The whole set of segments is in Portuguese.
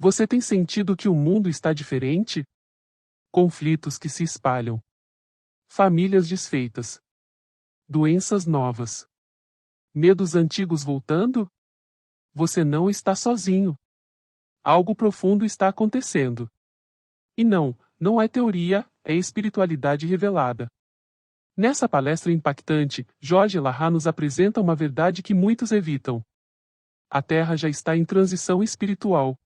Você tem sentido que o mundo está diferente? Conflitos que se espalham. Famílias desfeitas. Doenças novas. Medos antigos voltando? Você não está sozinho. Algo profundo está acontecendo. E não é teoria, é espiritualidade revelada. Nessa palestra impactante, Jorge Lahar nos apresenta uma verdade que muitos evitam. A Terra já está em transição espiritual.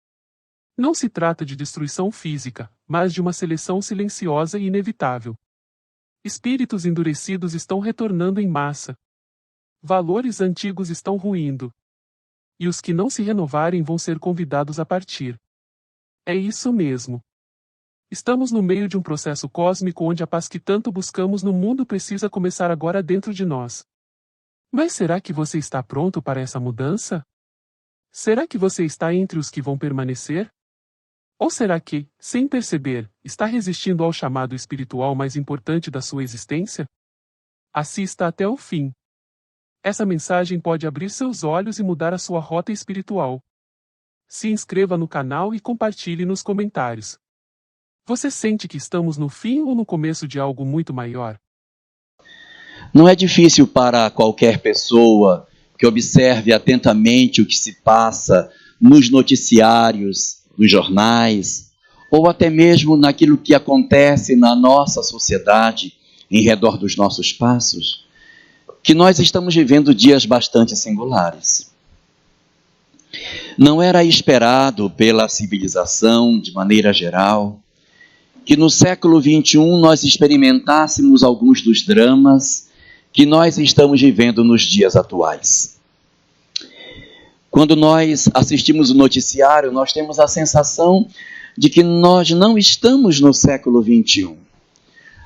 Não se trata de destruição física, mas de uma seleção silenciosa e inevitável. Espíritos endurecidos estão retornando em massa. Valores antigos estão ruindo. E os que não se renovarem vão ser convidados a partir. É isso mesmo. Estamos no meio de um processo cósmico onde a paz que tanto buscamos no mundo precisa começar agora dentro de nós. Mas será que você está pronto para essa mudança? Será que você está entre os que vão permanecer? Ou será que, sem perceber, está resistindo ao chamado espiritual mais importante da sua existência? Assista até o fim. Essa mensagem pode abrir seus olhos e mudar a sua rota espiritual. Se inscreva no canal e compartilhe nos comentários. Você sente que estamos no fim ou no começo de algo muito maior? Não é difícil para qualquer pessoa que observe atentamente o que se passa nos noticiários, nos jornais, ou até mesmo naquilo que acontece na nossa sociedade, em redor dos nossos passos, que nós estamos vivendo dias bastante singulares. Não era esperado pela civilização, de maneira geral, que no século XXI nós experimentássemos alguns dos dramas que nós estamos vivendo nos dias atuais. Quando nós assistimos o noticiário, nós temos a sensação de que nós não estamos no século XXI.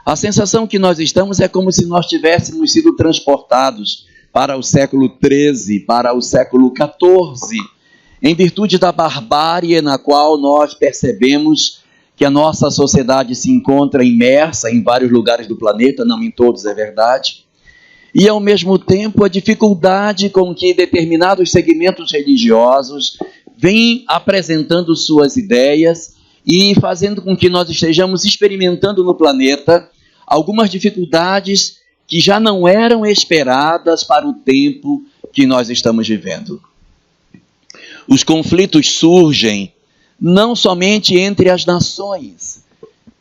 A sensação que nós estamos é como se nós tivéssemos sido transportados para o século XIII, para o século XIV, em virtude da barbárie na qual nós percebemos que a nossa sociedade se encontra imersa em vários lugares do planeta, não em todos, é verdade, e ao mesmo tempo a dificuldade com que determinados segmentos religiosos vêm apresentando suas ideias e fazendo com que nós estejamos experimentando no planeta algumas dificuldades que já não eram esperadas para o tempo que nós estamos vivendo. Os conflitos surgem não somente entre as nações.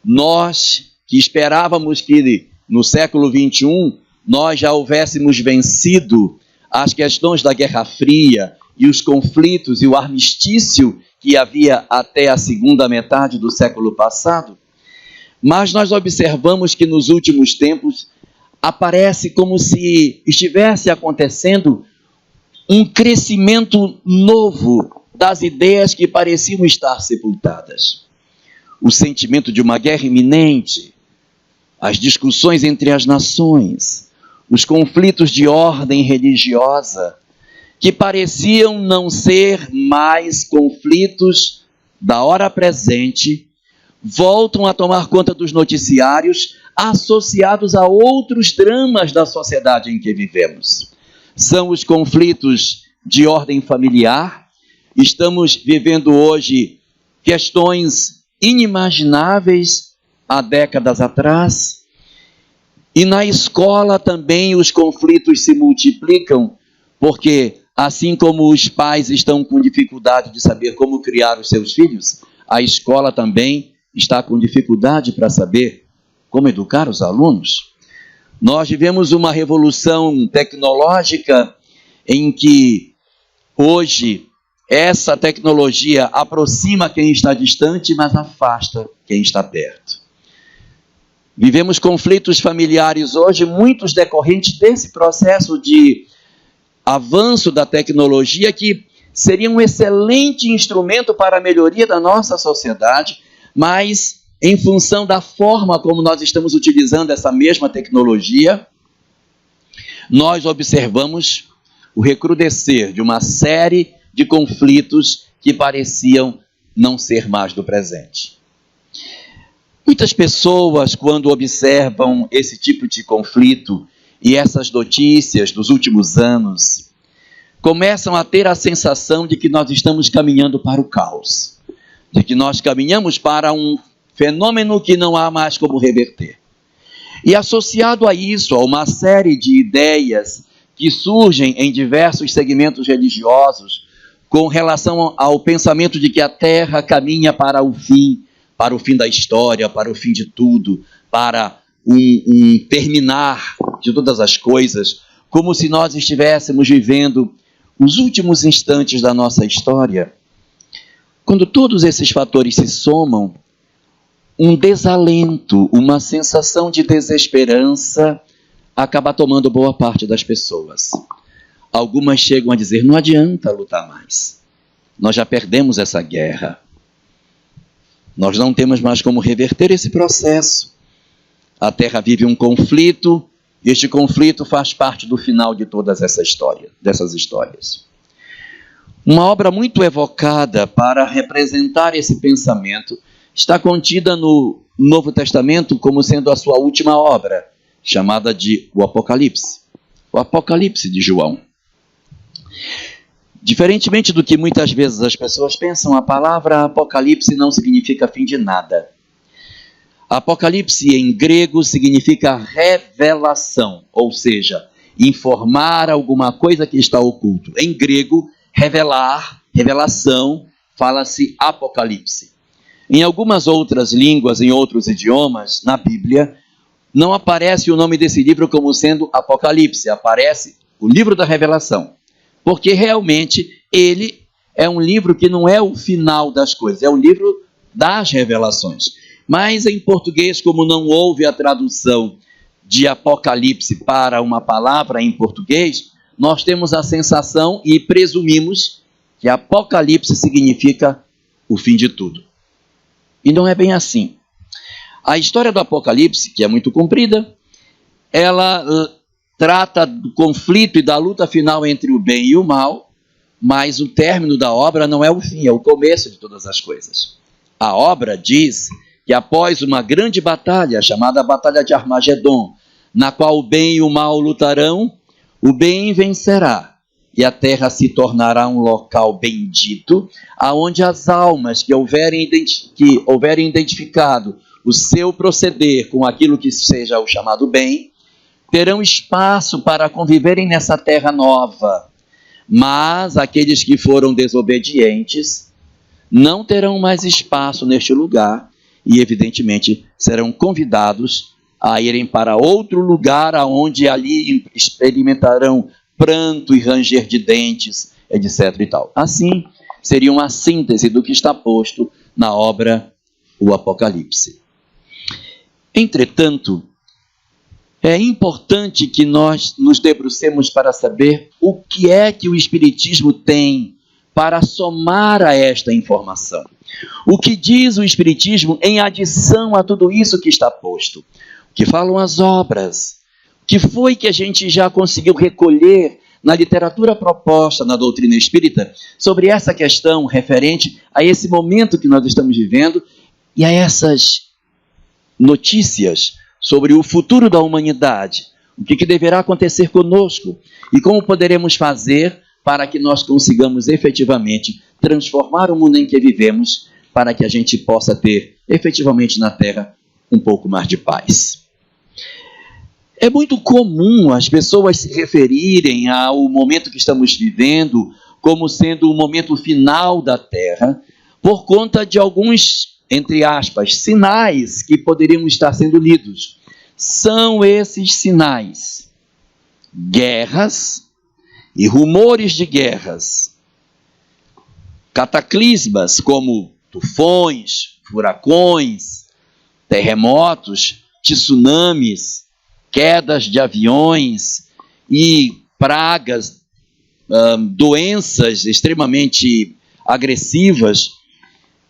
Nós que esperávamos que no século XXI nós já houvéssemos vencido as questões da Guerra Fria e os conflitos e o armistício que havia até a segunda metade do século passado, mas nós observamos que nos últimos tempos aparece como se estivesse acontecendo um crescimento novo das ideias que pareciam estar sepultadas. O sentimento de uma guerra iminente, as discussões entre as nações, os conflitos de ordem religiosa, que pareciam não ser mais conflitos da hora presente, voltam a tomar conta dos noticiários associados a outros dramas da sociedade em que vivemos. São os conflitos de ordem familiar. Estamos vivendo hoje questões inimagináveis há décadas atrás. E na escola também os conflitos se multiplicam, porque assim como os pais estão com dificuldade de saber como criar os seus filhos, a escola também está com dificuldade para saber como educar os alunos. Nós vivemos uma revolução tecnológica em que hoje essa tecnologia aproxima quem está distante, mas afasta quem está perto. Vivemos conflitos familiares hoje, muitos decorrentes desse processo de avanço da tecnologia, que seria um excelente instrumento para a melhoria da nossa sociedade, mas em função da forma como nós estamos utilizando essa mesma tecnologia, nós observamos o recrudescer de uma série de conflitos que pareciam não ser mais do presente. Muitas pessoas, quando observam esse tipo de conflito e essas notícias dos últimos anos, começam a ter a sensação de que nós estamos caminhando para o caos. de que nós caminhamos para um fenômeno que não há mais como reverter. E associado a isso, a uma série de ideias que surgem em diversos segmentos religiosos com relação ao pensamento de que a Terra caminha para o fim da história, para o fim de tudo, para um terminar de todas as coisas, como se nós estivéssemos vivendo os últimos instantes da nossa história. Quando todos esses fatores se somam, um desalento, uma sensação de desesperança acaba tomando boa parte das pessoas. Algumas chegam a dizer, não adianta lutar mais. Nós já perdemos essa guerra. Nós não temos mais como reverter esse processo. A Terra vive um conflito, e este conflito faz parte do final de todas dessas histórias. Uma obra muito evocada para representar esse pensamento está contida no Novo Testamento como sendo a sua última obra, chamada de o Apocalipse. O Apocalipse de João. Diferentemente do que muitas vezes as pessoas pensam, a palavra Apocalipse não significa fim de nada. Apocalipse em grego significa revelação, ou seja, informar alguma coisa que está oculto. Em grego, revelar, revelação, fala-se Apocalipse. Em algumas outras línguas, em outros idiomas, na Bíblia, não aparece o nome desse livro como sendo Apocalipse, aparece o livro da revelação. Porque realmente ele é um livro que não é o final das coisas, é o livro das revelações. Mas em português, como não houve a tradução de Apocalipse para uma palavra em português, nós temos a sensação e presumimos que Apocalipse significa o fim de tudo. E não é bem assim. A história do Apocalipse, que é muito comprida, ela trata do conflito e da luta final entre o bem e o mal, mas o término da obra não é o fim, é o começo de todas as coisas. A obra diz que após uma grande batalha, chamada Batalha de Armagedon, na qual o bem e o mal lutarão, o bem vencerá, e a terra se tornará um local bendito, aonde as almas que houverem identificado o seu proceder com aquilo que seja o chamado bem, terão espaço para conviverem nessa terra nova. Mas aqueles que foram desobedientes não terão mais espaço neste lugar e, evidentemente, serão convidados a irem para outro lugar, onde ali experimentarão pranto e ranger de dentes, etc. e tal. Assim, seria uma síntese do que está posto na obra O Apocalipse. Entretanto, é importante que nós nos debrucemos para saber o que é que o Espiritismo tem para somar a esta informação. O que diz o Espiritismo em adição a tudo isso que está posto? O que falam as obras? O que foi que a gente já conseguiu recolher na literatura proposta na doutrina espírita sobre essa questão referente a esse momento que nós estamos vivendo e a essas notícias sobre o futuro da humanidade, o que deverá acontecer conosco e como poderemos fazer para que nós consigamos efetivamente transformar o mundo em que vivemos, para que a gente possa ter efetivamente na Terra um pouco mais de paz. É muito comum as pessoas se referirem ao momento que estamos vivendo como sendo o momento final da Terra, por conta de alguns, entre aspas, sinais que poderiam estar sendo lidos. São esses sinais: guerras e rumores de guerras, cataclismas como tufões, furacões, terremotos, tsunamis, quedas de aviões e pragas, doenças extremamente agressivas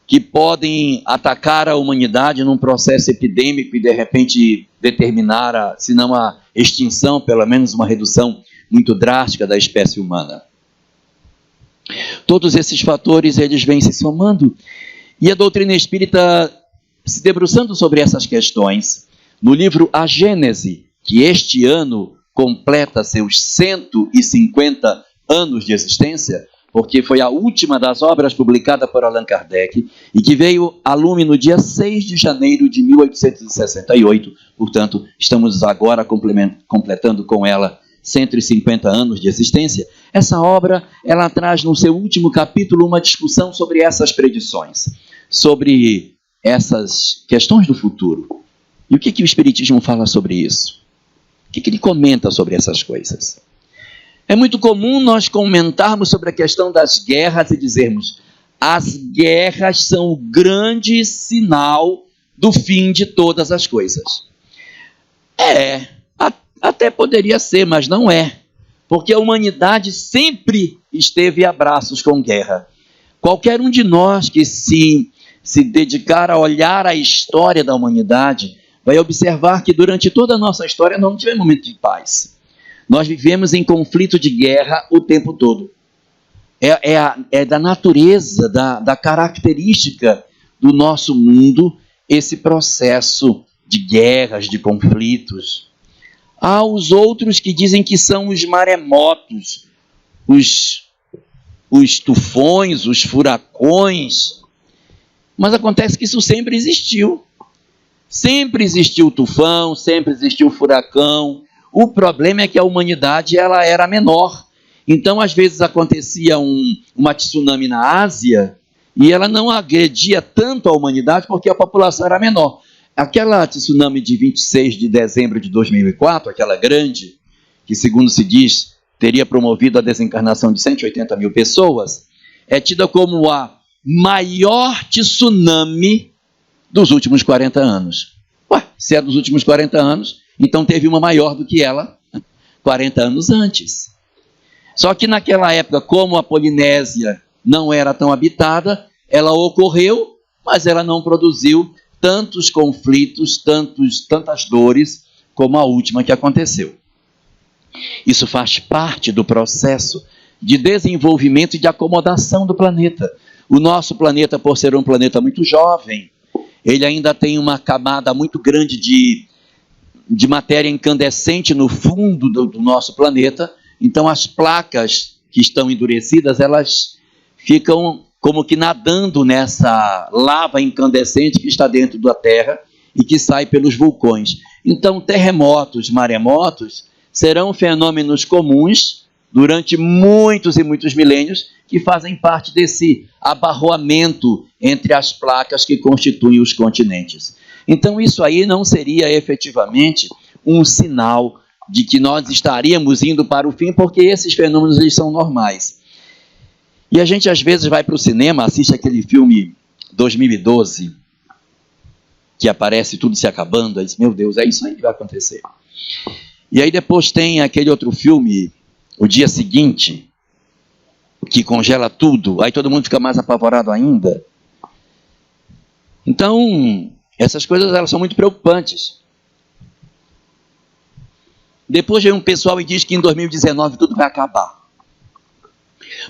que podem atacar a humanidade num processo epidêmico e de repente determinar, se não a extinção, pelo menos uma redução muito drástica da espécie humana. Todos esses fatores, eles vêm se somando, e a doutrina espírita, se debruçando sobre essas questões, no livro A Gênese, que este ano completa seus 150 anos de existência, porque foi a última das obras publicada por Allan Kardec e que veio a lume no dia 6 de janeiro de 1868. Portanto, estamos agora completando com ela 150 anos de existência. Essa obra, ela traz no seu último capítulo uma discussão sobre essas predições, sobre essas questões do futuro. E o que o Espiritismo fala sobre isso? O que ele comenta sobre essas coisas? É muito comum nós comentarmos sobre a questão das guerras e dizermos: as guerras são o grande sinal do fim de todas as coisas. Até poderia ser, mas não é. Porque a humanidade sempre esteve a braços com guerra. Qualquer um de nós que se dedicar a olhar a história da humanidade vai observar que durante toda a nossa história nós não tivemos momento de paz. Nós vivemos em conflito de guerra o tempo todo. É da natureza, da característica do nosso mundo esse processo de guerras, de conflitos. Há os outros que dizem que são os maremotos, os tufões, os furacões. Mas acontece que isso sempre existiu. Sempre existiu o tufão, sempre existiu o furacão. O problema é que a humanidade ela era menor. Então, às vezes, acontecia uma tsunami na Ásia e ela não agredia tanto a humanidade porque a população era menor. Aquela tsunami de 26 de dezembro de 2004, aquela grande, que segundo se diz, teria promovido a desencarnação de 180 mil pessoas, é tida como a maior tsunami dos últimos 40 anos. Se é dos últimos 40 anos, então teve uma maior do que ela 40 anos antes. Só que naquela época, como a Polinésia não era tão habitada, ela ocorreu, mas ela não produziu tantos conflitos, tantas dores, como a última que aconteceu. Isso faz parte do processo de desenvolvimento e de acomodação do planeta. O nosso planeta, por ser um planeta muito jovem, ele ainda tem uma camada muito grande de matéria incandescente no fundo do nosso planeta. Então as placas que estão endurecidas, elas ficam como que nadando nessa lava incandescente que está dentro da Terra e que sai pelos vulcões. Então terremotos, maremotos serão fenômenos comuns durante muitos e muitos milênios que fazem parte desse abarroamento entre as placas que constituem os continentes. Então isso aí não seria efetivamente um sinal de que nós estaríamos indo para o fim, porque esses fenômenos eles são normais. E a gente às vezes vai para o cinema, assiste aquele filme 2012, que aparece tudo se acabando, aí diz, meu Deus, é isso aí que vai acontecer. E aí depois tem aquele outro filme, O Dia Seguinte, que congela tudo, aí todo mundo fica mais apavorado ainda. Então, essas coisas elas são muito preocupantes. Depois vem um pessoal e diz que em 2019 tudo vai acabar.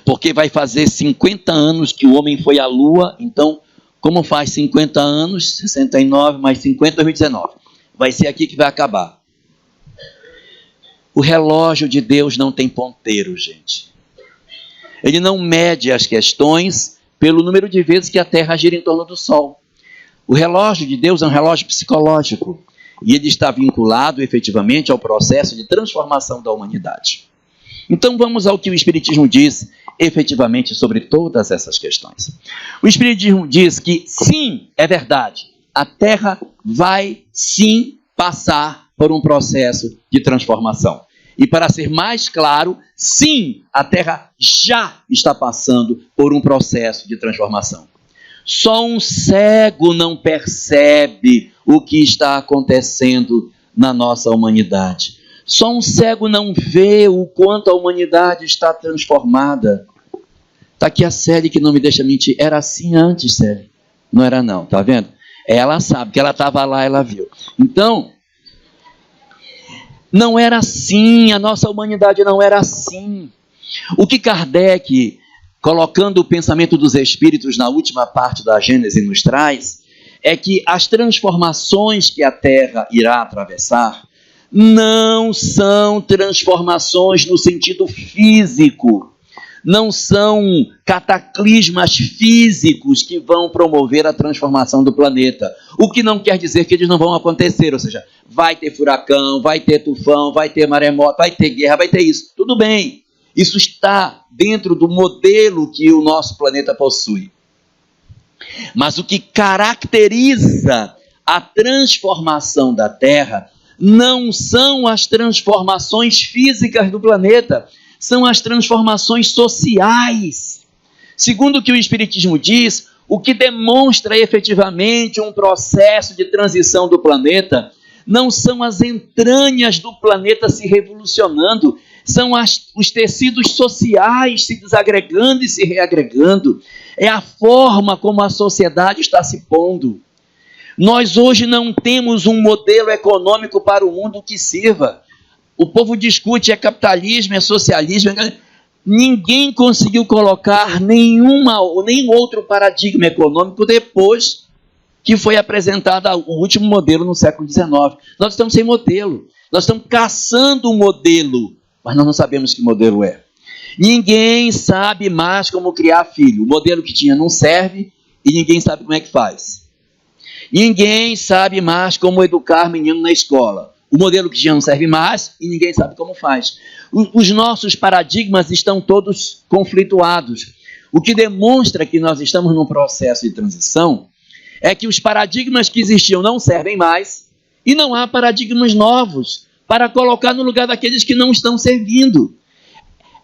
Porque vai fazer 50 anos que o homem foi à Lua, então, como faz 50 anos, 69 mais 50, 2019, vai ser aqui que vai acabar. O relógio de Deus não tem ponteiro, gente. Ele não mede as questões pelo número de vezes que a Terra gira em torno do Sol. O relógio de Deus é um relógio psicológico e ele está vinculado efetivamente ao processo de transformação da humanidade. Então vamos ao que o Espiritismo diz efetivamente sobre todas essas questões. O Espiritismo diz que sim, é verdade, a Terra vai sim passar por um processo de transformação. E para ser mais claro, sim, a Terra já está passando por um processo de transformação. Só um cego não percebe o que está acontecendo na nossa humanidade. Só um cego não vê o quanto a humanidade está transformada. Está aqui a Célia que não me deixa mentir. Era assim antes, Célia. Não era não, tá vendo? Ela sabe que ela estava lá, ela viu. Então, não era assim, a nossa humanidade não era assim. O que Kardec, colocando o pensamento dos espíritos na última parte da Gênese, nos traz, é que as transformações que a Terra irá atravessar não são transformações no sentido físico, não são cataclismas físicos que vão promover a transformação do planeta. O que não quer dizer que eles não vão acontecer, ou seja, vai ter furacão, vai ter tufão, vai ter maremoto, vai ter guerra, vai ter isso. Tudo bem, isso está dentro do modelo que o nosso planeta possui. Mas o que caracteriza a transformação da Terra não são as transformações físicas do planeta, são as transformações sociais. Segundo o que o Espiritismo diz, o que demonstra efetivamente um processo de transição do planeta não são as entranhas do planeta se revolucionando, são os tecidos sociais se desagregando e se reagregando. É a forma como a sociedade está se pondo. Nós hoje não temos um modelo econômico para o mundo que sirva. O povo discute, é capitalismo, é socialismo. Ninguém conseguiu colocar nenhum outro paradigma econômico depois que foi apresentado o último modelo no século XIX. Nós estamos sem modelo. Nós estamos caçando um modelo, mas nós não sabemos que modelo é. Ninguém sabe mais como criar filho. O modelo que tinha não serve e ninguém sabe como é que faz. Ninguém sabe mais como educar menino na escola. O modelo que já não serve mais e ninguém sabe como faz. Os nossos paradigmas estão todos conflituados. O que demonstra que nós estamos num processo de transição é que os paradigmas que existiam não servem mais e não há paradigmas novos para colocar no lugar daqueles que não estão servindo.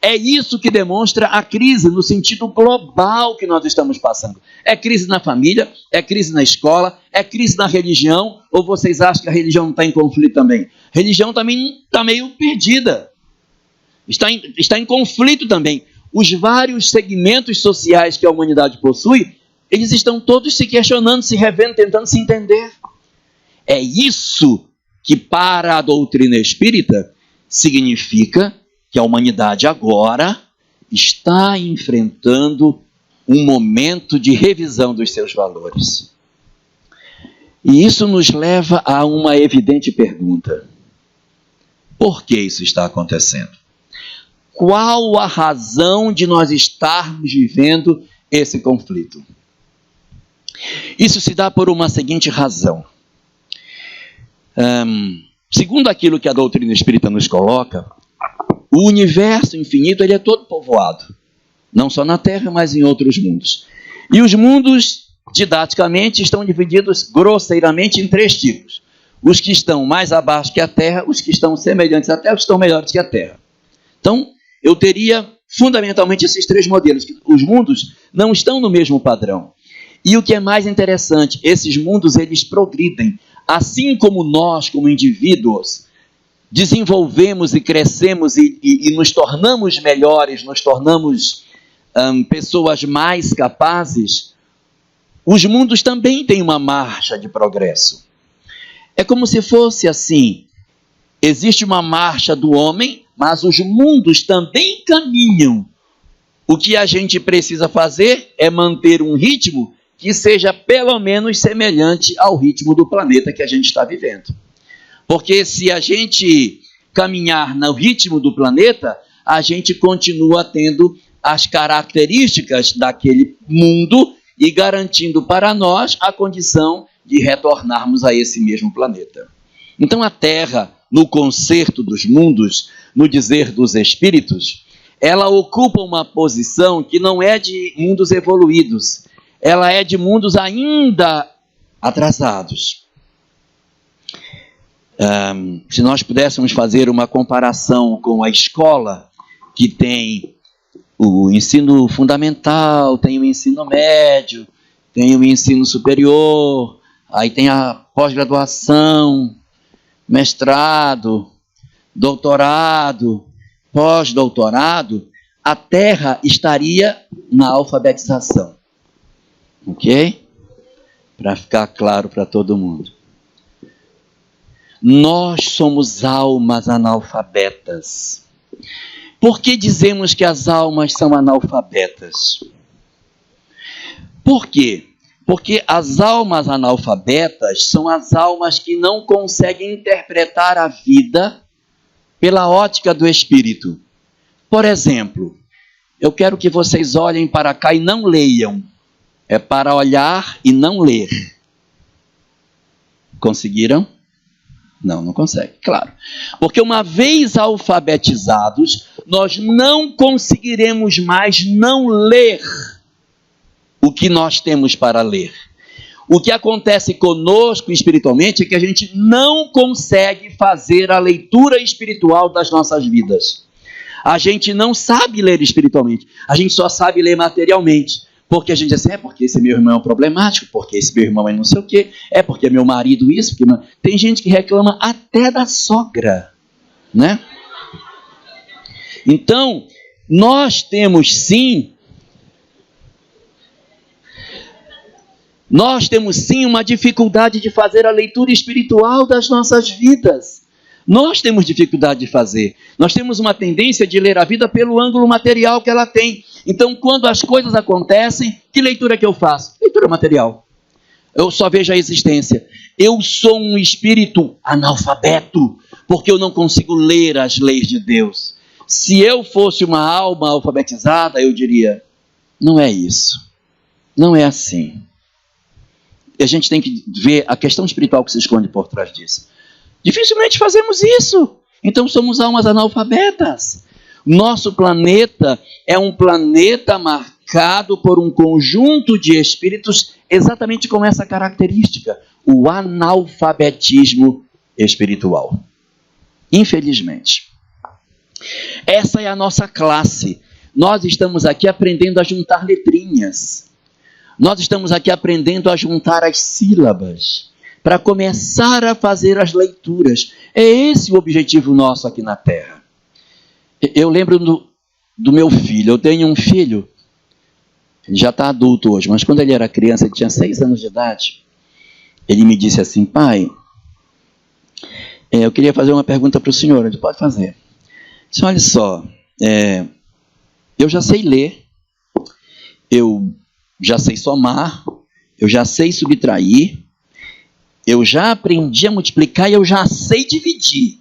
É isso que demonstra a crise no sentido global que nós estamos passando. É crise na família, é crise na escola, é crise na religião, ou vocês acham que a religião não está em conflito também? A religião também está meio perdida. Está em conflito também. Os vários segmentos sociais que a humanidade possui, eles estão todos se questionando, se revendo, tentando se entender. É isso que para a doutrina espírita significa que a humanidade agora está enfrentando um momento de revisão dos seus valores. E isso nos leva a uma evidente pergunta. Por que isso está acontecendo? Qual a razão de nós estarmos vivendo esse conflito? Isso se dá por uma seguinte razão. Segundo aquilo que a doutrina espírita nos coloca, o universo infinito ele é todo povoado, não só na Terra, mas em outros mundos. E os mundos, didaticamente, estão divididos grosseiramente em 3 tipos. Os que estão mais abaixo que a Terra, os que estão semelhantes à Terra, os que estão melhores que a Terra. Então, eu teria fundamentalmente esses 3 modelos. Os mundos não estão no mesmo padrão. E o que é mais interessante, esses mundos eles progridem. Assim como nós, como indivíduos, desenvolvemos e crescemos e nos tornamos melhores, nos tornamos pessoas mais capazes, os mundos também têm uma marcha de progresso. É como se fosse assim, existe uma marcha do homem, mas os mundos também caminham. O que a gente precisa fazer é manter um ritmo que seja pelo menos semelhante ao ritmo do planeta que a gente está vivendo. Porque se a gente caminhar no ritmo do planeta, a gente continua tendo as características daquele mundo e garantindo para nós a condição de retornarmos a esse mesmo planeta. Então a Terra, no concerto dos mundos, no dizer dos espíritos, ela ocupa uma posição que não é de mundos evoluídos, ela é de mundos ainda atrasados. Se nós pudéssemos fazer uma comparação com a escola, que tem o ensino fundamental, tem o ensino médio, tem o ensino superior, aí tem a pós-graduação, mestrado, doutorado, pós-doutorado, a Terra estaria na alfabetização. Ok? Para ficar claro para todo mundo. Nós somos almas analfabetas. Por que dizemos que as almas são analfabetas? Por quê? Porque as almas analfabetas são as almas que não conseguem interpretar a vida pela ótica do espírito. Por exemplo, Eu quero que vocês olhem para cá e não leiam. É para olhar e não ler. Conseguiram? Não, não consegue, claro. Porque uma vez alfabetizados, nós não conseguiremos mais não ler o que nós temos para ler. O que acontece conosco espiritualmente é que a gente não consegue fazer a leitura espiritual das nossas vidas. A gente não sabe ler espiritualmente, a gente só sabe ler materialmente. Porque a gente diz assim, é porque esse meu irmão é problemático, porque esse meu irmão é não sei o quê, é porque meu marido isso, porque... Tem gente que reclama até da sogra, né? Então, nós temos sim uma dificuldade de fazer a leitura espiritual das nossas vidas. Nós temos dificuldade de fazer. Nós temos uma tendência de ler a vida pelo ângulo material que ela tem. Então, quando as coisas acontecem, que leitura que eu faço? Leitura material. Eu só vejo a existência. Eu sou um espírito analfabeto, porque eu não consigo ler as leis de Deus. Se eu fosse uma alma alfabetizada, eu diria, não é isso. Não é assim. A gente tem que ver a questão espiritual que se esconde por trás disso. Dificilmente fazemos isso. Então somos almas analfabetas. Nosso planeta é um planeta marcado por um conjunto de espíritos exatamente com essa característica, o analfabetismo espiritual. Infelizmente. Essa é a nossa classe. Nós estamos aqui aprendendo a juntar letrinhas. Nós estamos aqui aprendendo a juntar as sílabas para começar a fazer as leituras. É esse o objetivo nosso aqui na Terra. Eu lembro do meu filho. Eu tenho um filho, ele já está adulto hoje, mas quando ele era criança, ele tinha 6 anos de idade, ele me disse assim, pai, eu queria fazer uma pergunta para o senhor. Ele pode fazer. Disse, olha só, eu já sei ler, eu já sei somar, eu já sei subtrair, eu já aprendi a multiplicar e eu já sei dividir.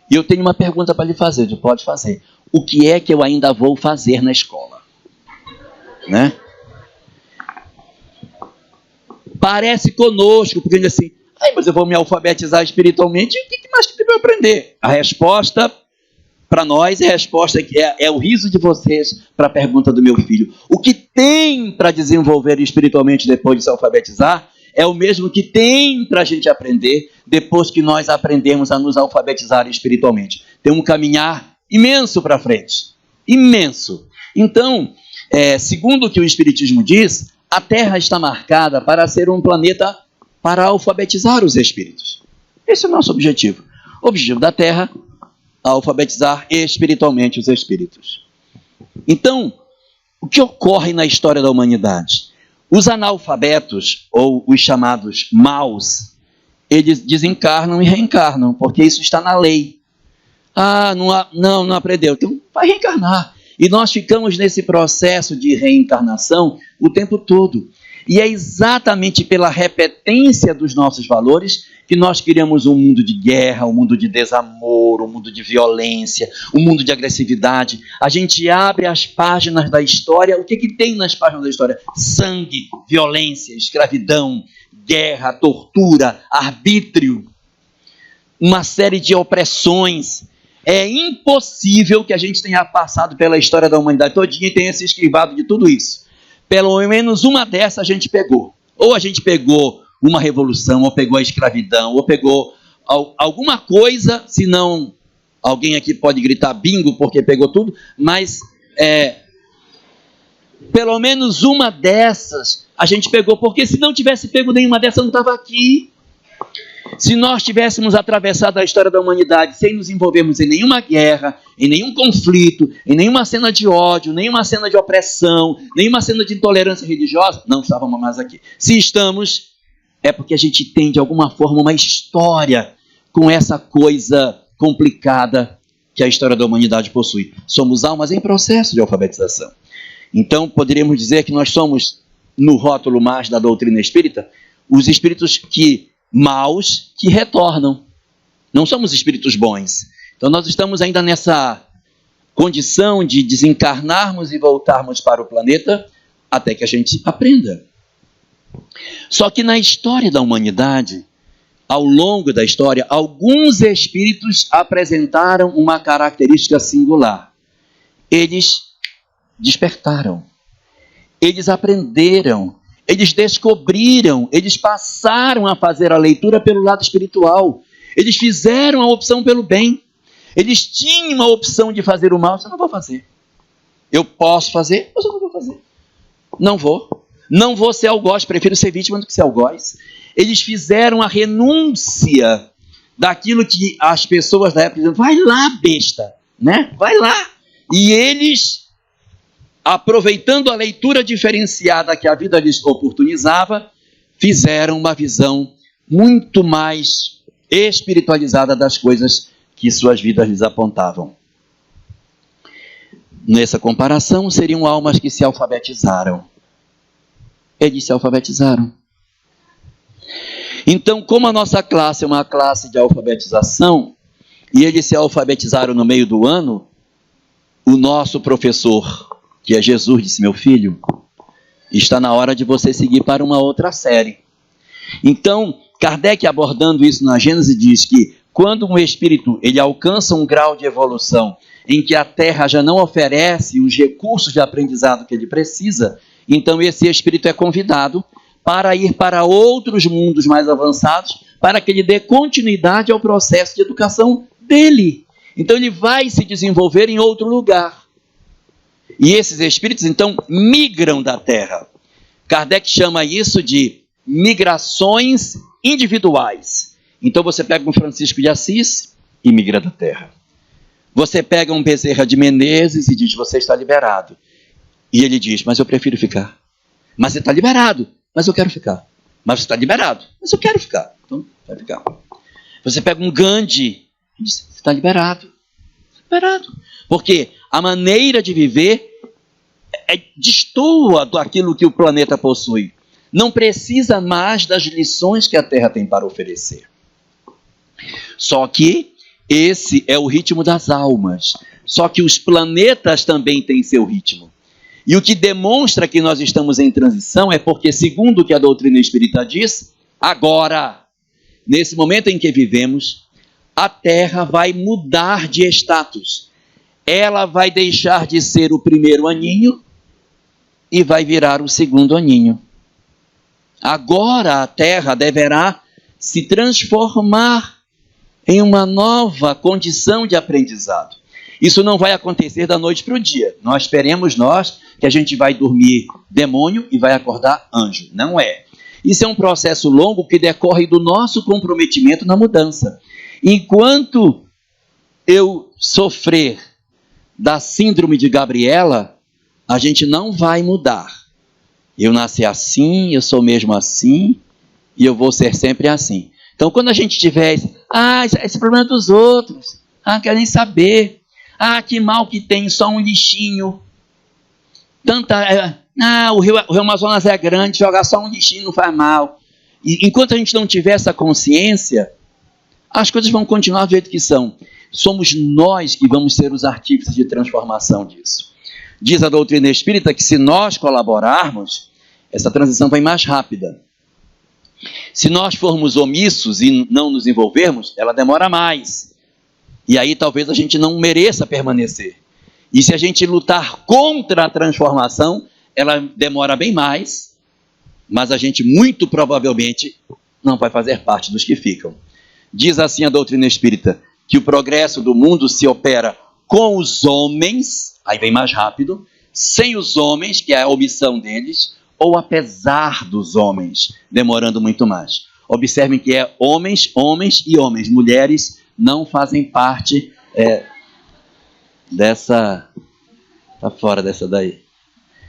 E eu tenho uma pergunta para lhe fazer, ele pode fazer. O que é que eu ainda vou fazer na escola? Né? Parece conosco, porque ele diz assim, mas eu vou me alfabetizar espiritualmente, e o que mais que eu vou aprender? A resposta para nós é o riso de vocês para a pergunta do meu filho. O que tem para desenvolver espiritualmente depois de se alfabetizar é o mesmo que tem para a gente aprender depois que nós aprendemos a nos alfabetizar espiritualmente. Tem um caminhar imenso para frente. Imenso. Então, segundo o que o Espiritismo diz, a Terra está marcada para ser um planeta para alfabetizar os espíritos. Esse é o nosso objetivo. O objetivo da Terra é alfabetizar espiritualmente os espíritos. Então, o que ocorre na história da humanidade? Os analfabetos, ou os chamados maus, eles desencarnam e reencarnam, porque isso está na lei. Não aprendeu, então vai reencarnar. E nós ficamos nesse processo de reencarnação o tempo todo. E é exatamente pela repetência dos nossos valores que nós criamos um mundo de guerra, um mundo de desamor, um mundo de violência, um mundo de agressividade. A gente abre as páginas da história, o que tem nas páginas da história? Sangue, violência, escravidão, guerra, tortura, arbítrio, uma série de opressões. É impossível que a gente tenha passado pela história da humanidade todinha e tenha se esquivado de tudo isso. Pelo menos uma dessas a gente pegou. Ou a gente pegou uma revolução, ou pegou a escravidão, ou pegou alguma coisa, se não, alguém aqui pode gritar bingo porque pegou tudo, mas pelo menos uma dessas a gente pegou, porque se não tivesse pego nenhuma dessas, não estava aqui. Se nós tivéssemos atravessado a história da humanidade sem nos envolvermos em nenhuma guerra, em nenhum conflito, em nenhuma cena de ódio, nenhuma cena de opressão, nenhuma cena de intolerância religiosa, não estávamos mais aqui. Se estamos, é porque a gente tem de alguma forma uma história com essa coisa complicada que a história da humanidade possui. Somos almas em processo de alfabetização. Então poderíamos dizer que nós somos, no rótulo mais da doutrina espírita, os espíritos maus que retornam. Não somos espíritos bons. Então nós estamos ainda nessa condição de desencarnarmos e voltarmos para o planeta até que a gente aprenda. Só que na história da humanidade, ao longo da história, alguns espíritos apresentaram uma característica singular. Eles despertaram, eles aprenderam, eles descobriram, eles passaram a fazer a leitura pelo lado espiritual, eles fizeram a opção pelo bem, eles tinham a opção de fazer o mal. Eu não vou fazer. Eu posso fazer, mas eu não vou fazer. Não vou ser algoz, prefiro ser vítima do que ser algoz. Eles fizeram a renúncia daquilo que as pessoas da época diziam, vai lá, besta, né? Vai lá. E eles, aproveitando a leitura diferenciada que a vida lhes oportunizava, fizeram uma visão muito mais espiritualizada das coisas que suas vidas lhes apontavam. Nessa comparação, seriam almas que se alfabetizaram. Eles se alfabetizaram. Então, como a nossa classe é uma classe de alfabetização, e eles se alfabetizaram no meio do ano, o nosso professor, que é Jesus, disse, meu filho, está na hora de você seguir para uma outra série. Então, Kardec, abordando isso na Gênese, diz que quando um espírito ele alcança um grau de evolução em que a Terra já não oferece os recursos de aprendizado que ele precisa, então esse espírito é convidado para ir para outros mundos mais avançados, para que ele dê continuidade ao processo de educação dele. Então ele vai se desenvolver em outro lugar. E esses espíritos, então, migram da Terra. Kardec chama isso de migrações individuais. Então você pega um Francisco de Assis e migra da Terra. Você pega um Bezerra de Menezes e diz, você está liberado. E ele diz, mas eu prefiro ficar. Mas você está liberado, mas eu quero ficar. Mas você está liberado, mas eu quero ficar. Então, vai ficar. Você pega um Gandhi e diz, você está liberado. Liberado. Porque a maneira de viver destoa daquilo que o planeta possui. Não precisa mais das lições que a Terra tem para oferecer. Só que esse é o ritmo das almas. Só que os planetas também têm seu ritmo. E o que demonstra que nós estamos em transição é porque, segundo o que a doutrina espírita diz, agora, nesse momento em que vivemos, a Terra vai mudar de status. Ela vai deixar de ser o primeiro aninho e vai virar o segundo aninho. Agora a Terra deverá se transformar em uma nova condição de aprendizado. Isso não vai acontecer da noite para o dia. Nós esperemos que a gente vai dormir demônio e vai acordar anjo. Não é. Isso é um processo longo que decorre do nosso comprometimento na mudança. Enquanto eu sofrer da síndrome de Gabriela, a gente não vai mudar. Eu nasci assim, eu sou mesmo assim, e eu vou ser sempre assim. Então, quando a gente tiver esse problema dos outros, não quero nem saber, que mal que tem, só um lixinho, o rio Amazonas é grande, jogar só um lixinho não faz mal. E enquanto a gente não tiver essa consciência, as coisas vão continuar do jeito que são. Somos nós que vamos ser os artífices de transformação disso. Diz a doutrina espírita que se nós colaborarmos, essa transição vai mais rápida. Se nós formos omissos e não nos envolvermos, ela demora mais. E aí talvez a gente não mereça permanecer. E se a gente lutar contra a transformação, ela demora bem mais, mas a gente muito provavelmente não vai fazer parte dos que ficam. Diz assim a doutrina espírita, que o progresso do mundo se opera com os homens, aí vem mais rápido, sem os homens, que é a omissão deles, ou apesar dos homens, demorando muito mais. Observem que é homens, homens e homens. Mulheres não fazem parte dessa... Está fora dessa daí.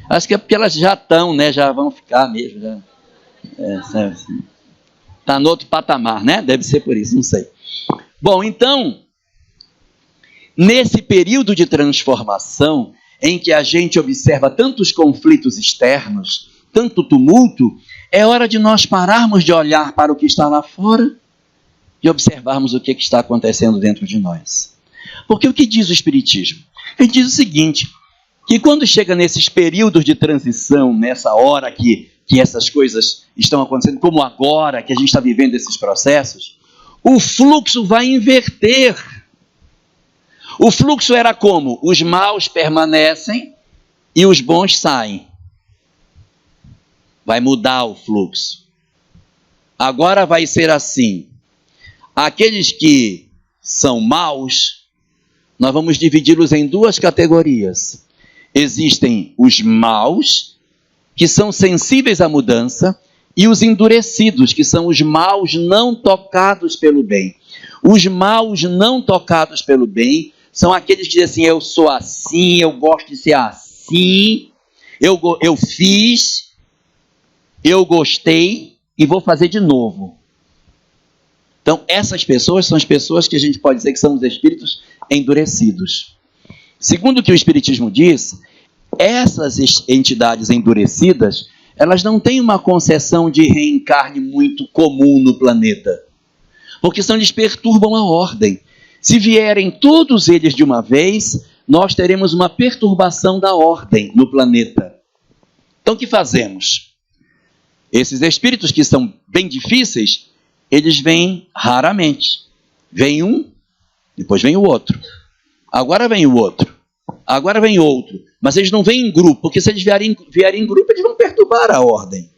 Acho que é porque elas já estão, né? Já vão ficar mesmo. Está no outro patamar, né? Deve ser por isso, não sei. Bom, então, nesse período de transformação, em que a gente observa tantos conflitos externos, tanto tumulto, é hora de nós pararmos de olhar para o que está lá fora e observarmos o que está acontecendo dentro de nós. Porque o que diz o Espiritismo? Ele diz o seguinte, que quando chega nesses períodos de transição, nessa hora que essas coisas estão acontecendo, como agora que a gente está vivendo esses processos, o fluxo vai inverter. O fluxo era como? Os maus permanecem e os bons saem. Vai mudar o fluxo. Agora vai ser assim. Aqueles que são maus, nós vamos dividi-los em duas categorias. Existem os maus, que são sensíveis à mudança, e os endurecidos, que são os maus não tocados pelo bem. Os maus não tocados pelo bem são aqueles que dizem assim, eu sou assim, eu gosto de ser assim, eu fiz, eu gostei e vou fazer de novo. Então, essas pessoas são as pessoas que a gente pode dizer que são os espíritos endurecidos. Segundo o que o Espiritismo diz, essas entidades endurecidas, elas não têm uma concepção de reencarne muito comum no planeta, porque senão eles perturbam a ordem. Se vierem todos eles de uma vez, nós teremos uma perturbação da ordem no planeta. Então, o que fazemos? Esses espíritos que são bem difíceis, eles vêm raramente. Vem um, depois vem o outro. Agora vem o outro. Agora vem outro. Mas eles não vêm em grupo, porque se eles vierem em grupo, eles vão perturbar a ordem.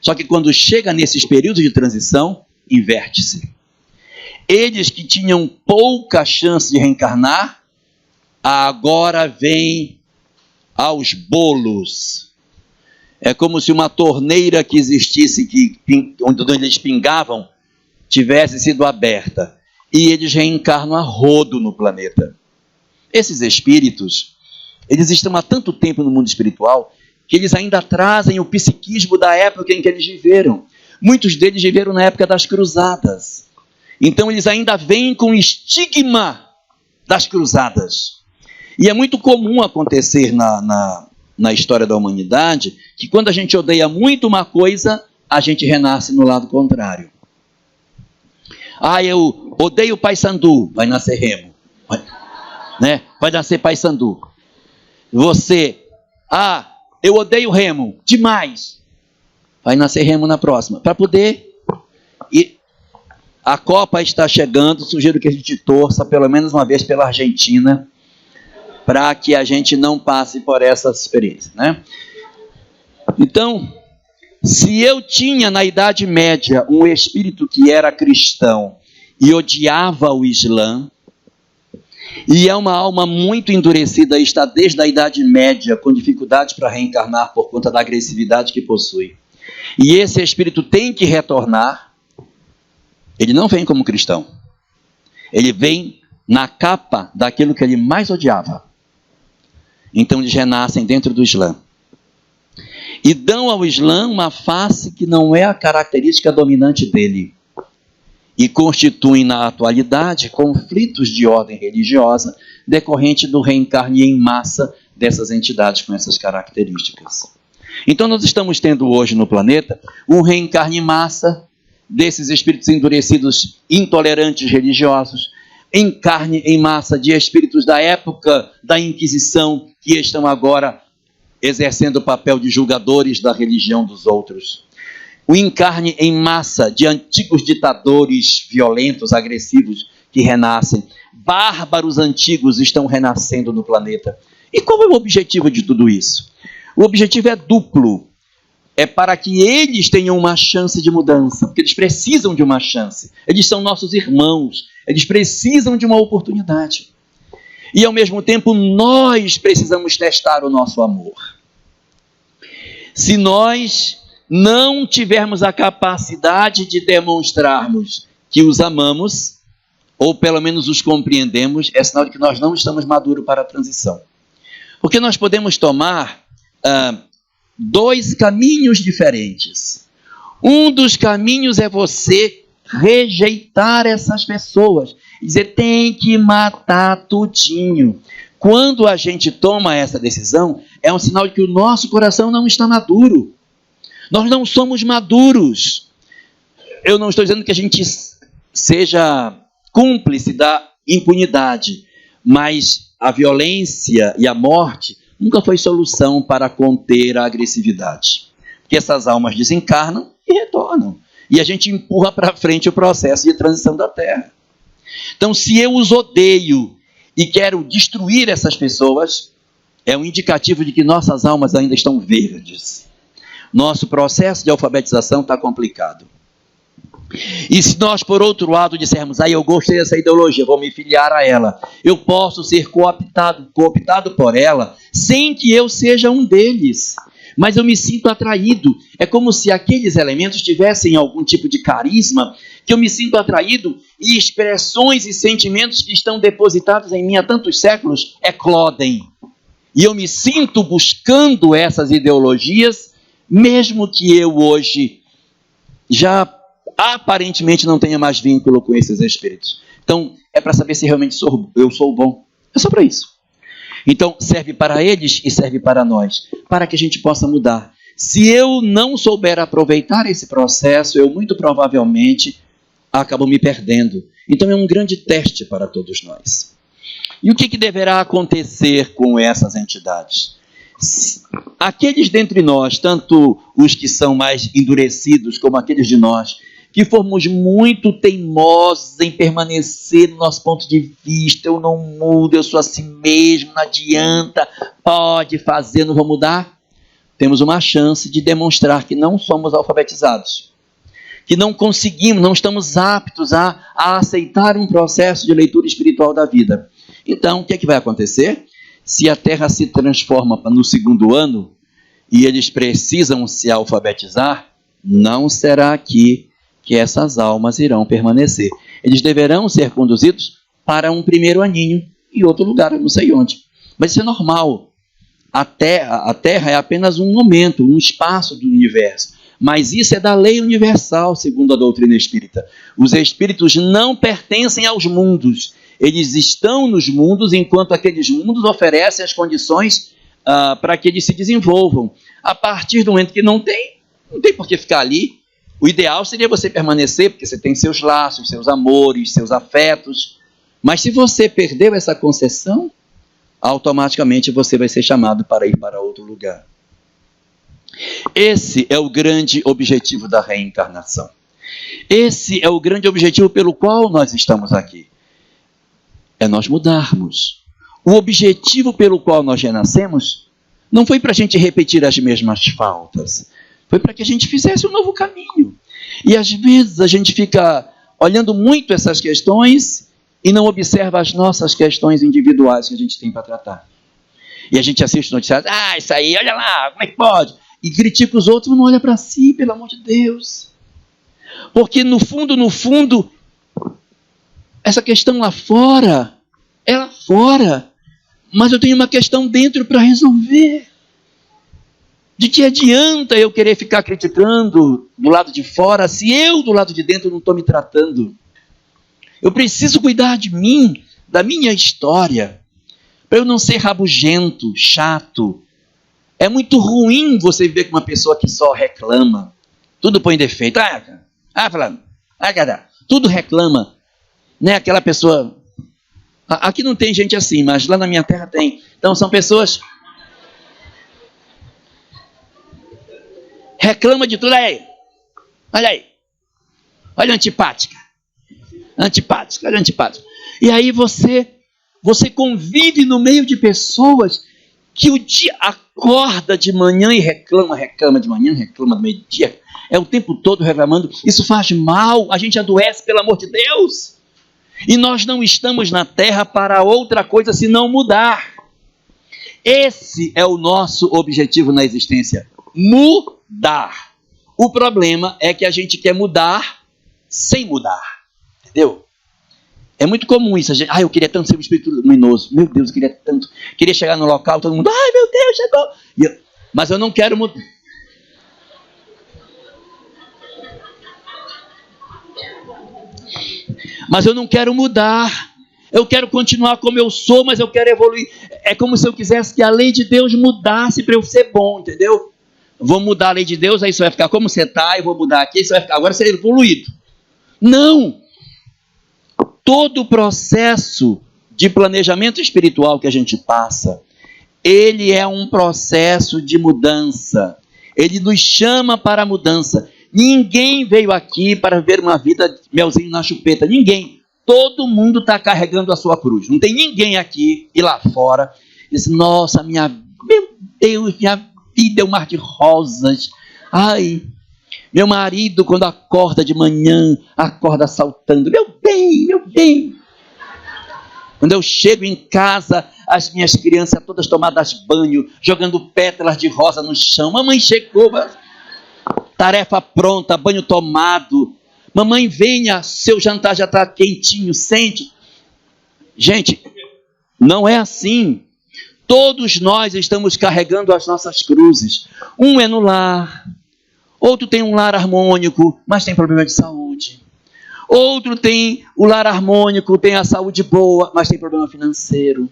Só que quando chega nesses períodos de transição, inverte-se. Eles que tinham pouca chance de reencarnar, agora vêm aos bolos. É como se uma torneira que existisse, onde eles pingavam, tivesse sido aberta. E eles reencarnam a rodo no planeta. Esses espíritos, eles estão há tanto tempo no mundo espiritual, que eles ainda trazem o psiquismo da época em que eles viveram. Muitos deles viveram na época das cruzadas. Então eles ainda vêm com o estigma das cruzadas. E é muito comum acontecer na história da humanidade, que quando a gente odeia muito uma coisa, a gente renasce no lado contrário. Eu odeio Paysandu, vai nascer Remo. Vai nascer Paysandu. Você, eu odeio Remo, demais. Vai nascer Remo na próxima. Para poder... E a Copa está chegando, sugiro que a gente torça pelo menos uma vez pela Argentina, para que a gente não passe por essa experiência, né? Então, se eu tinha na Idade Média um espírito que era cristão e odiava o Islã, e é uma alma muito endurecida, está desde a Idade Média com dificuldades para reencarnar por conta da agressividade que possui, e esse espírito tem que retornar, ele não vem como cristão, ele vem na capa daquilo que ele mais odiava. Então eles renascem dentro do Islã e dão ao Islã uma face que não é a característica dominante dele, e constituem na atualidade conflitos de ordem religiosa decorrente do reencarne em massa dessas entidades com essas características. Então nós estamos tendo hoje no planeta um reencarne em massa desses espíritos endurecidos, intolerantes religiosos, encarne em massa de espíritos da época da Inquisição, que estão agora exercendo o papel de julgadores da religião dos outros. O encarne em massa de antigos ditadores violentos, agressivos, que renascem. Bárbaros antigos estão renascendo no planeta. E qual é o objetivo de tudo isso? O objetivo é duplo. É para que eles tenham uma chance de mudança, porque eles precisam de uma chance. Eles são nossos irmãos, eles precisam de uma oportunidade. E ao mesmo tempo nós precisamos testar o nosso amor. Se nós não tivermos a capacidade de demonstrarmos que os amamos, ou pelo menos os compreendemos, é sinal de que nós não estamos maduros para a transição. Porque nós podemos tomar dois caminhos diferentes. Um dos caminhos é você rejeitar essas pessoas, dizer, tem que matar tudinho. Quando a gente toma essa decisão, é um sinal de que o nosso coração não está maduro. Nós não somos maduros. Eu não estou dizendo que a gente seja cúmplice da impunidade, mas a violência e a morte nunca foi solução para conter a agressividade. Porque essas almas desencarnam e retornam. E a gente empurra para frente o processo de transição da Terra. Então, se eu os odeio e quero destruir essas pessoas, é um indicativo de que nossas almas ainda estão verdes. Nosso processo de alfabetização está complicado. E se nós, por outro lado, dissermos, eu gostei dessa ideologia, vou me filiar a ela, eu posso ser cooptado por ela, sem que eu seja um deles, mas eu me sinto atraído. É como se aqueles elementos tivessem algum tipo de carisma, que eu me sinto atraído, e expressões e sentimentos que estão depositados em mim há tantos séculos eclodem. E eu me sinto buscando essas ideologias, mesmo que eu hoje já aparentemente não tenha mais vínculo com esses espíritos. Então, é para saber se realmente eu sou bom. É só para isso. Então, serve para eles e serve para nós, para que a gente possa mudar. Se eu não souber aproveitar esse processo, eu muito provavelmente acabo me perdendo. Então, é um grande teste para todos nós. E o que deverá acontecer com essas entidades? Aqueles dentre nós, tanto os que são mais endurecidos, como aqueles de nós, que formos muito teimosos em permanecer no nosso ponto de vista, eu não mudo, eu sou assim mesmo, não adianta, pode fazer, não vou mudar, temos uma chance de demonstrar que não somos alfabetizados, que não conseguimos, não estamos aptos a aceitar um processo de leitura espiritual da vida. Então, o que é que vai acontecer? Se a Terra se transforma no segundo ano e eles precisam se alfabetizar, não será aqui que essas almas irão permanecer. Eles deverão ser conduzidos para um primeiro aninho em outro lugar, eu não sei onde. Mas isso é normal. A Terra é apenas um momento, um espaço do universo. Mas isso é da lei universal, segundo a doutrina espírita. Os espíritos não pertencem aos mundos. Eles estão nos mundos, enquanto aqueles mundos oferecem as condições para que eles se desenvolvam. A partir do momento que não tem por que ficar ali. O ideal seria você permanecer, porque você tem seus laços, seus amores, seus afetos. Mas se você perdeu essa concessão, automaticamente você vai ser chamado para ir para outro lugar. Esse é o grande objetivo da reencarnação. Esse é o grande objetivo pelo qual nós estamos aqui. É nós mudarmos. O objetivo pelo qual nós renascemos não foi para a gente repetir as mesmas faltas. Foi para que a gente fizesse um novo caminho. E às vezes a gente fica olhando muito essas questões e não observa as nossas questões individuais que a gente tem para tratar. E a gente assiste noticiários, isso aí, olha lá, como é que pode? E critica os outros, não olha para si, pelo amor de Deus. Porque no fundo, essa questão lá fora, é lá fora, mas eu tenho uma questão dentro para resolver. De que adianta eu querer ficar criticando do lado de fora, se eu do lado de dentro não estou me tratando? Eu preciso cuidar de mim, da minha história, para eu não ser rabugento, chato. É muito ruim você viver com uma pessoa que só reclama, tudo põe defeito. Falando, tudo reclama, né? Aquela pessoa. Aqui não tem gente assim, mas lá na minha terra tem. Então são pessoas. Reclama de tudo. Olha aí. Olha a antipática. Olha a antipática. E aí você convive no meio de pessoas que o dia acorda de manhã e reclama de manhã, reclama do meio-dia. É o tempo todo reclamando. Isso faz mal, a gente adoece, pelo amor de Deus. E nós não estamos na Terra para outra coisa senão mudar. Esse é o nosso objetivo na existência. Mudar. O problema é que a gente quer mudar sem mudar. Entendeu? É muito comum isso. Eu queria tanto ser um espírito luminoso. Meu Deus, eu queria tanto. Queria chegar no local, todo mundo, meu Deus, chegou. Mas eu não quero mudar. Mas eu não quero mudar. Eu quero continuar como eu sou, mas eu quero evoluir. É como se eu quisesse que a lei de Deus mudasse para eu ser bom, entendeu? Vou mudar a lei de Deus, aí você vai ficar como você está, e vou mudar aqui, você vai ficar, agora você é evoluído. Não! Todo o processo de planejamento espiritual que a gente passa, ele é um processo de mudança. Ele nos chama para a mudança. Ninguém veio aqui para ver uma vida melzinho na chupeta. Ninguém. Todo mundo está carregando a sua cruz. Não tem ninguém aqui e lá fora. Diz, nossa, meu Deus, minha vida é um mar de rosas. Ai, meu marido, quando acorda de manhã, acorda saltando. Meu bem, meu bem. Quando eu chego em casa, as minhas crianças todas tomadas banho, jogando pétalas de rosa no chão. Mamãe chegou, tarefa pronta, banho tomado. Mamãe, venha, seu jantar já está quentinho, sente. Gente, não é assim. Todos nós estamos carregando as nossas cruzes. Um é no lar, outro tem um lar harmônico, mas tem problema de saúde. Outro tem o lar harmônico, tem a saúde boa, mas tem problema financeiro.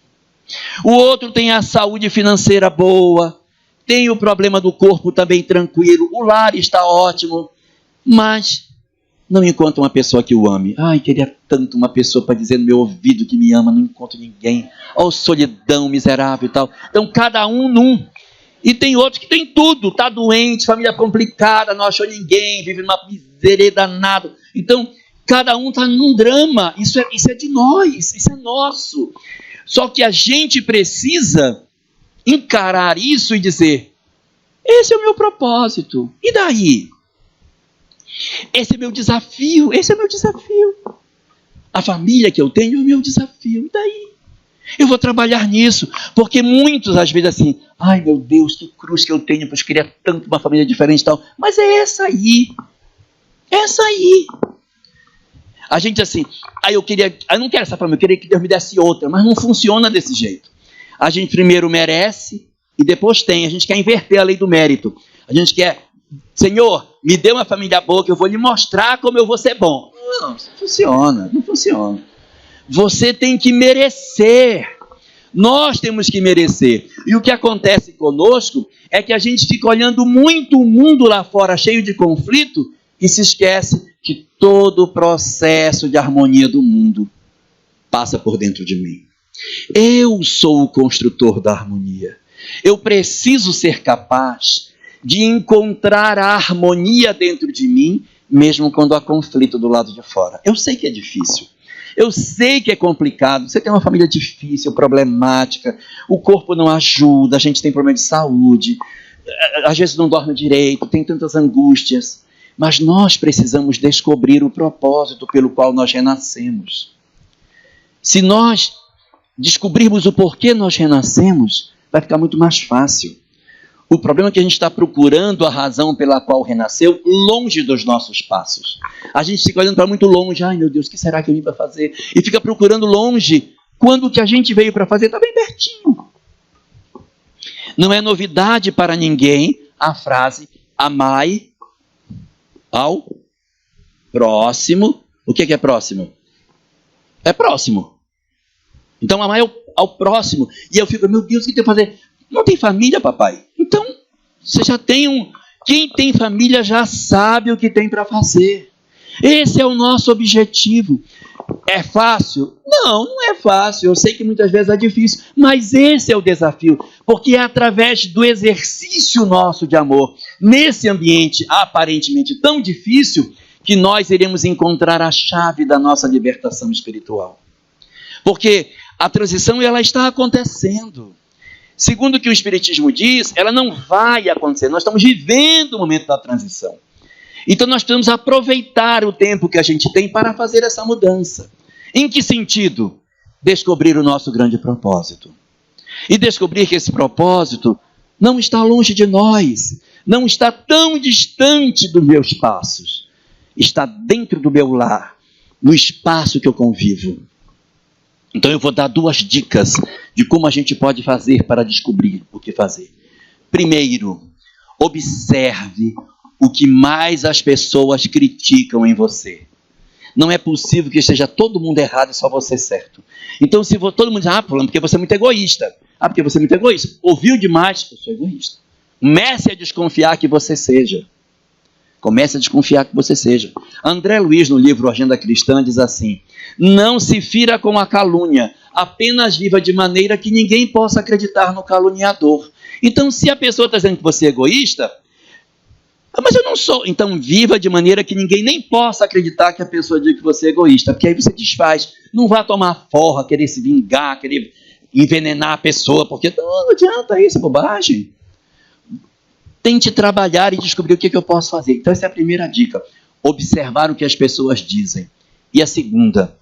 O outro tem a saúde financeira boa, tem o problema do corpo também tranquilo. O lar está ótimo, mas não encontra uma pessoa que o ame. Ai, queria tanto uma pessoa para dizer no meu ouvido que me ama, não encontro ninguém. Ó, solidão miserável e tal. Então, cada um num. E tem outros que tem tudo, está doente, família complicada, não achou ninguém, vive numa miséria danada. Então, cada um está num drama. Isso é de nós, isso é nosso. Só que a gente precisa encarar isso e dizer, esse é o meu propósito. E daí? Esse é meu desafio, esse é meu desafio. A família que eu tenho é o meu desafio. E daí? Eu vou trabalhar nisso, porque muitos às vezes assim, ai meu Deus, que cruz que eu tenho, pois queria tanto uma família diferente e tal. Mas é essa aí. Essa aí. A gente assim, eu não quero essa família, eu queria que Deus me desse outra, mas não funciona desse jeito. A gente primeiro merece e depois tem. A gente quer inverter a lei do mérito. A gente quer, Senhor, me dê uma família boa que eu vou lhe mostrar como eu vou ser bom. Não, isso não funciona, não funciona. Você tem que merecer. Nós temos que merecer. E o que acontece conosco é que a gente fica olhando muito o mundo lá fora cheio de conflito e se esquece que todo o processo de harmonia do mundo passa por dentro de mim. Eu sou o construtor da harmonia. Eu preciso ser capaz de encontrar a harmonia dentro de mim, mesmo quando há conflito do lado de fora. Eu sei que é difícil. Eu sei que é complicado. Você tem uma família difícil, problemática, o corpo não ajuda, a gente tem problema de saúde, às vezes não dorme direito, tem tantas angústias. Mas nós precisamos descobrir o propósito pelo qual nós renascemos. Se nós descobrirmos o porquê nós renascemos, vai ficar muito mais fácil. O problema é que a gente está procurando a razão pela qual renasceu longe dos nossos passos. A gente fica olhando para muito longe. Ai, meu Deus, o que será que eu vim para fazer? E fica procurando longe, quando o que a gente veio para fazer está bem pertinho. Não é novidade para ninguém a frase amai ao próximo. O que é próximo? É próximo. Então amai ao próximo. E eu fico, meu Deus, o que tem que fazer? Não tem família, papai? Então, você já tem Quem tem família já sabe o que tem para fazer. Esse é o nosso objetivo. É fácil? Não, não é fácil. Eu sei que muitas vezes é difícil, mas esse é o desafio, porque é através do exercício nosso de amor, nesse ambiente aparentemente tão difícil, que nós iremos encontrar a chave da nossa libertação espiritual. Porque a transição ela está acontecendo. Segundo o que o Espiritismo diz, ela não vai acontecer. Nós estamos vivendo o momento da transição. Então nós precisamos aproveitar o tempo que a gente tem para fazer essa mudança. Em que sentido? Descobrir o nosso grande propósito. E descobrir que esse propósito não está longe de nós, não está tão distante dos meus passos. Está dentro do meu lar, no espaço que eu convivo. Então eu vou dar 2 dicas de como a gente pode fazer para descobrir o que fazer. Primeiro, observe o que mais as pessoas criticam em você. Não é possível que esteja todo mundo errado e só você certo. Então se todo mundo diz, porque você é muito egoísta. Porque você é muito egoísta. Ouviu demais, eu sou egoísta. Comece a desconfiar que você seja. Comece a desconfiar que você seja. André Luiz, no livro Agenda Cristã, diz assim: não se fira com a calúnia, apenas viva de maneira que ninguém possa acreditar no caluniador. Então, se a pessoa está dizendo que você é egoísta, mas eu não sou. Então, viva de maneira que ninguém nem possa acreditar que a pessoa diz que você é egoísta, porque aí você desfaz. Não vá tomar forra, querer se vingar, querer envenenar a pessoa, porque não adianta isso, é bobagem. Tente trabalhar e descobrir o que eu posso fazer. Então, essa é a primeira dica. Observar o que as pessoas dizem. E a segunda,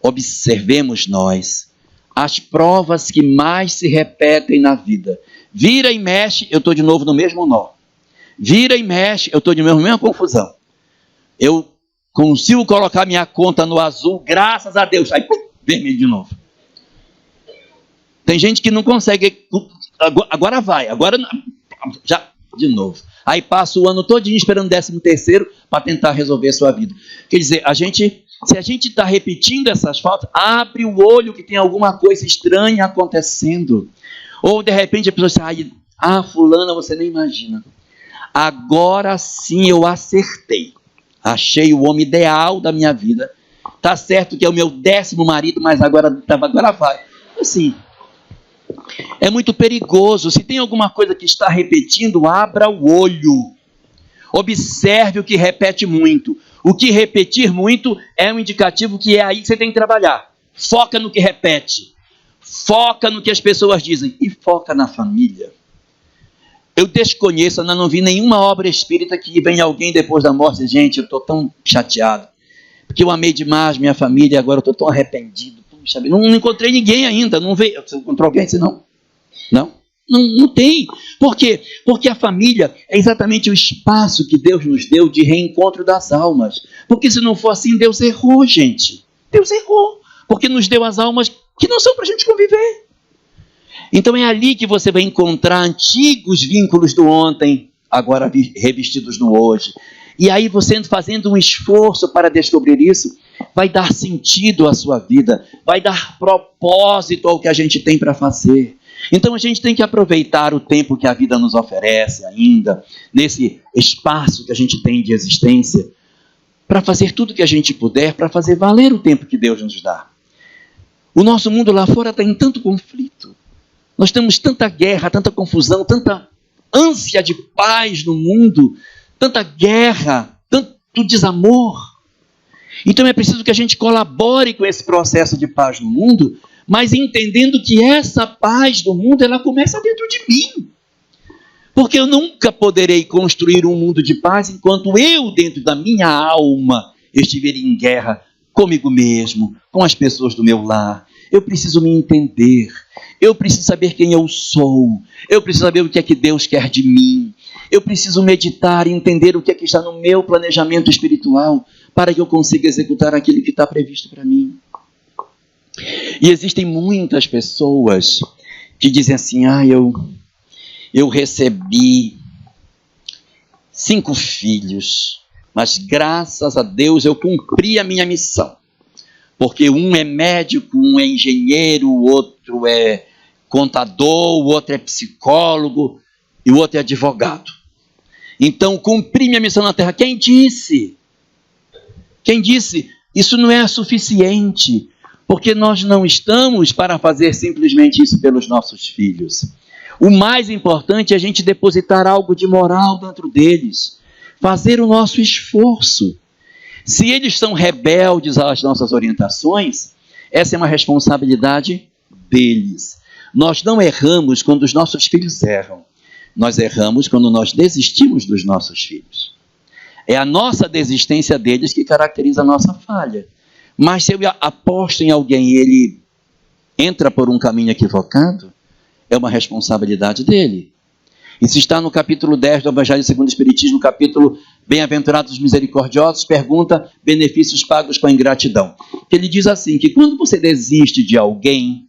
observemos nós as provas que mais se repetem na vida. Vira e mexe, eu estou de novo no mesmo nó. Vira e mexe, eu estou de novo na mesma confusão. Eu consigo colocar minha conta no azul, graças a Deus. Aí, pum, vermelho de novo. Tem gente que não consegue. Agora vai, agora já de novo. Aí passa o ano todinho esperando 13º para tentar resolver a sua vida. Quer dizer, se a gente está repetindo essas faltas, abre o olho que tem alguma coisa estranha acontecendo. Ou de repente a pessoa diz, fulana, você nem imagina. Agora sim eu acertei. Achei o homem ideal da minha vida. Tá certo que é o meu 10º marido, mas agora vai. Assim, é muito perigoso. Se tem alguma coisa que está repetindo, abra o olho. Observe o que repete muito. O que repetir muito é um indicativo que é aí que você tem que trabalhar. Foca no que repete. Foca no que as pessoas dizem. E foca na família. Eu desconheço, eu não vi nenhuma obra espírita que venha alguém depois da morte. Gente, eu estou tão chateado. Porque eu amei demais minha família e agora eu estou tão arrependido. Puxa, não encontrei ninguém ainda. Não veio. Você encontrou alguém? Não tem. Por quê? Porque a família é exatamente o espaço que Deus nos deu de reencontro das almas. Porque se não for assim, Deus errou, gente. Deus errou. Porque nos deu as almas que não são para a gente conviver. Então é ali que você vai encontrar antigos vínculos do ontem, agora revestidos no hoje. E aí você fazendo um esforço para descobrir isso, vai dar sentido à sua vida, vai dar propósito ao que a gente tem para fazer. Então a gente tem que aproveitar o tempo que a vida nos oferece ainda, nesse espaço que a gente tem de existência, para fazer tudo que a gente puder, para fazer valer o tempo que Deus nos dá. O nosso mundo lá fora está em tanto conflito. Nós temos tanta guerra, tanta confusão, tanta ânsia de paz no mundo, tanta guerra, tanto desamor. Então é preciso que a gente colabore com esse processo de paz no mundo, mas entendendo que essa paz do mundo, ela começa dentro de mim. Porque eu nunca poderei construir um mundo de paz enquanto eu, dentro da minha alma, estiver em guerra comigo mesmo, com as pessoas do meu lar. Eu preciso me entender. Eu preciso saber quem eu sou. Eu preciso saber o que é que Deus quer de mim. Eu preciso meditar e entender o que é que está no meu planejamento espiritual para que eu consiga executar aquilo que está previsto para mim. E existem muitas pessoas que dizem assim, eu recebi 5 filhos, mas graças a Deus eu cumpri a minha missão. Porque um é médico, um é engenheiro, o outro é contador, o outro é psicólogo e o outro é advogado. Então, cumpri minha missão na Terra. Quem disse? Quem disse? Isso não é suficiente, porque nós não estamos para fazer simplesmente isso pelos nossos filhos. O mais importante é a gente depositar algo de moral dentro deles, fazer o nosso esforço. Se eles são rebeldes às nossas orientações, essa é uma responsabilidade deles. Nós não erramos quando os nossos filhos erram. Nós erramos quando nós desistimos dos nossos filhos. É a nossa desistência deles que caracteriza a nossa falha. Mas se eu aposto em alguém e ele entra por um caminho equivocado, é uma responsabilidade dele. Isso está no capítulo 10 do Evangelho segundo o Espiritismo, capítulo Bem-aventurados os misericordiosos, pergunta benefícios pagos com a ingratidão. Ele diz assim, que quando você desiste de alguém,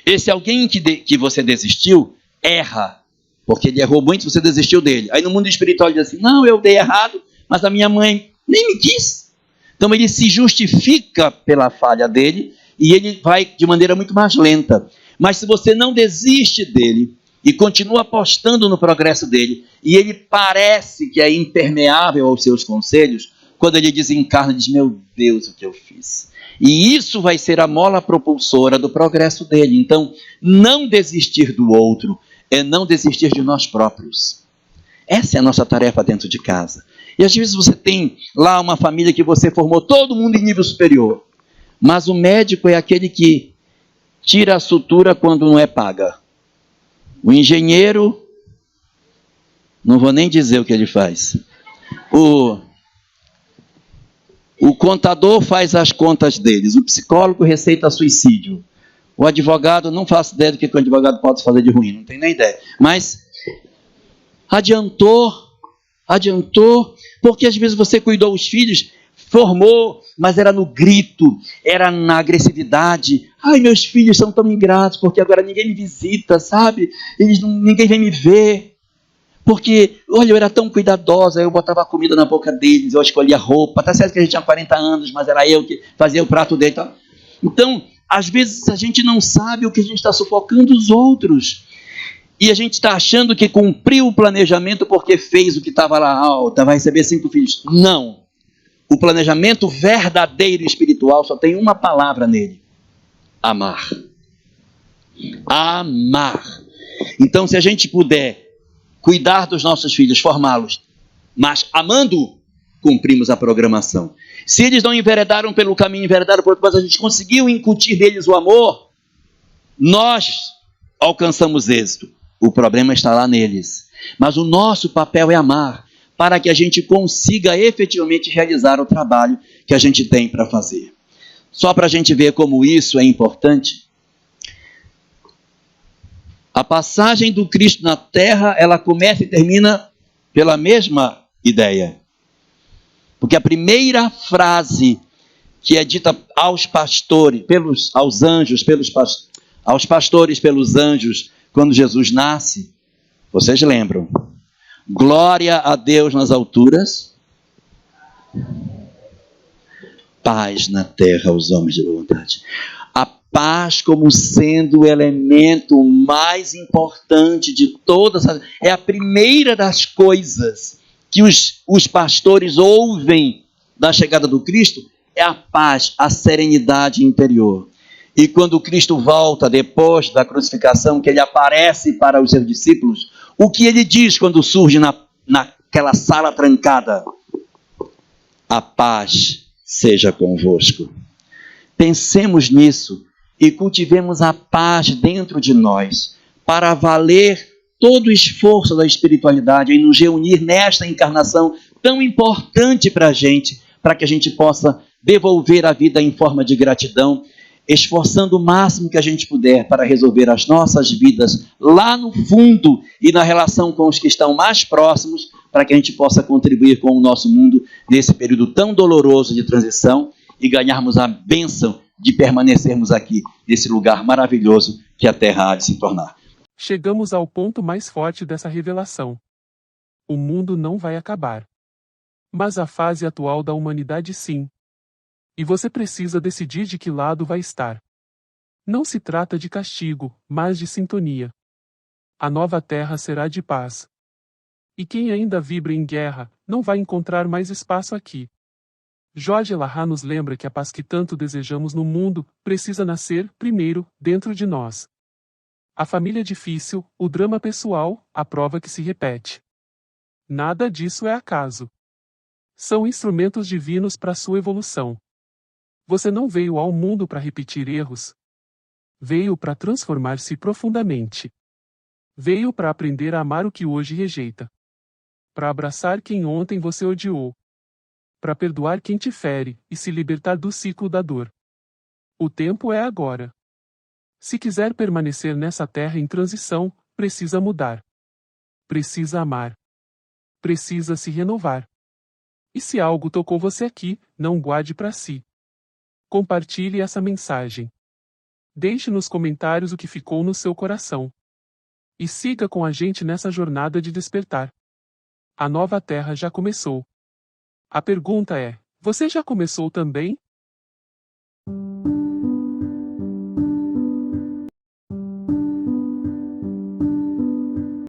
esse alguém que você desistiu, erra, porque ele errou muito, você desistiu dele. Aí no mundo espiritual ele diz assim, não, eu dei errado, mas a minha mãe nem me quis. Então ele se justifica pela falha dele e ele vai de maneira muito mais lenta. Mas se você não desiste dele e continua apostando no progresso dele, e ele parece que é impermeável aos seus conselhos, quando ele desencarna, diz, meu Deus, o que eu fiz? E isso vai ser a mola propulsora do progresso dele. Então, não desistir do outro é não desistir de nós próprios. Essa é a nossa tarefa dentro de casa. E às vezes você tem lá uma família que você formou todo mundo em nível superior, mas o médico é aquele que tira a sutura quando não é paga. O engenheiro, não vou nem dizer o que ele faz. O contador faz as contas deles. O psicólogo receita suicídio. O advogado, não faço ideia do que o advogado pode fazer de ruim, não tenho nem ideia. Mas adiantou, porque às vezes você cuidou os filhos, formou, mas era no grito, era na agressividade. Ai, meus filhos são tão ingratos, porque agora ninguém me visita, sabe? Ninguém vem me ver. Porque, olha, eu era tão cuidadosa, eu botava a comida na boca deles, eu escolhia a roupa, tá certo que a gente tinha 40 anos, mas era eu que fazia o prato dele. Tá? Então, às vezes a gente não sabe o que a gente está sufocando os outros. E a gente está achando que cumpriu o planejamento porque fez o que estava lá alta, vai receber 5 filhos. Não. O planejamento verdadeiro e espiritual só tem uma palavra nele: amar. Amar. Então, se a gente puder cuidar dos nossos filhos, formá-los, mas amando, cumprimos a programação. Se eles não enveredaram pelo caminho, enveredaram por outro, mas a gente conseguiu incutir neles o amor, nós alcançamos êxito. O problema está lá neles. Mas o nosso papel é amar, para que a gente consiga efetivamente realizar o trabalho que a gente tem para fazer. Só para a gente ver como isso é importante, a passagem do Cristo na terra, ela começa e termina pela mesma ideia. Porque a primeira frase que é dita aos pastores, aos pastores pelos anjos, quando Jesus nasce, vocês lembram? Glória a Deus nas alturas, paz na terra aos homens de boa vontade. A paz como sendo o elemento mais importante de todas, é a primeira das coisas que os pastores ouvem da chegada do Cristo, é a paz, a serenidade interior. E quando o Cristo volta depois da crucificação, que ele aparece para os seus discípulos, o que ele diz quando surge naquela sala trancada? A paz seja convosco. Pensemos nisso e cultivemos a paz dentro de nós, para valer todo o esforço da espiritualidade em nos reunir nesta encarnação tão importante para a gente, para que a gente possa devolver a vida em forma de gratidão, esforçando o máximo que a gente puder para resolver as nossas vidas lá no fundo e na relação com os que estão mais próximos, para que a gente possa contribuir com o nosso mundo nesse período tão doloroso de transição e ganharmos a bênção de permanecermos aqui, nesse lugar maravilhoso que a Terra há de se tornar. Chegamos ao ponto mais forte dessa revelação. O mundo não vai acabar. Mas a fase atual da humanidade sim. E você precisa decidir de que lado vai estar. Não se trata de castigo, mas de sintonia. A nova terra será de paz. E quem ainda vibra em guerra, não vai encontrar mais espaço aqui. Jorge Larra nos lembra que a paz que tanto desejamos no mundo precisa nascer, primeiro, dentro de nós. A família difícil, o drama pessoal, a prova que se repete. Nada disso é acaso. São instrumentos divinos para sua evolução. Você não veio ao mundo para repetir erros. Veio para transformar-se profundamente. Veio para aprender a amar o que hoje rejeita. Para abraçar quem ontem você odiou. Para perdoar quem te fere e se libertar do ciclo da dor. O tempo é agora. Se quiser permanecer nessa terra em transição, precisa mudar. Precisa amar. Precisa se renovar. E se algo tocou você aqui, não guarde para si. Compartilhe essa mensagem. Deixe nos comentários o que ficou no seu coração. E siga com a gente nessa jornada de despertar. A nova terra já começou. A pergunta é: você já começou também?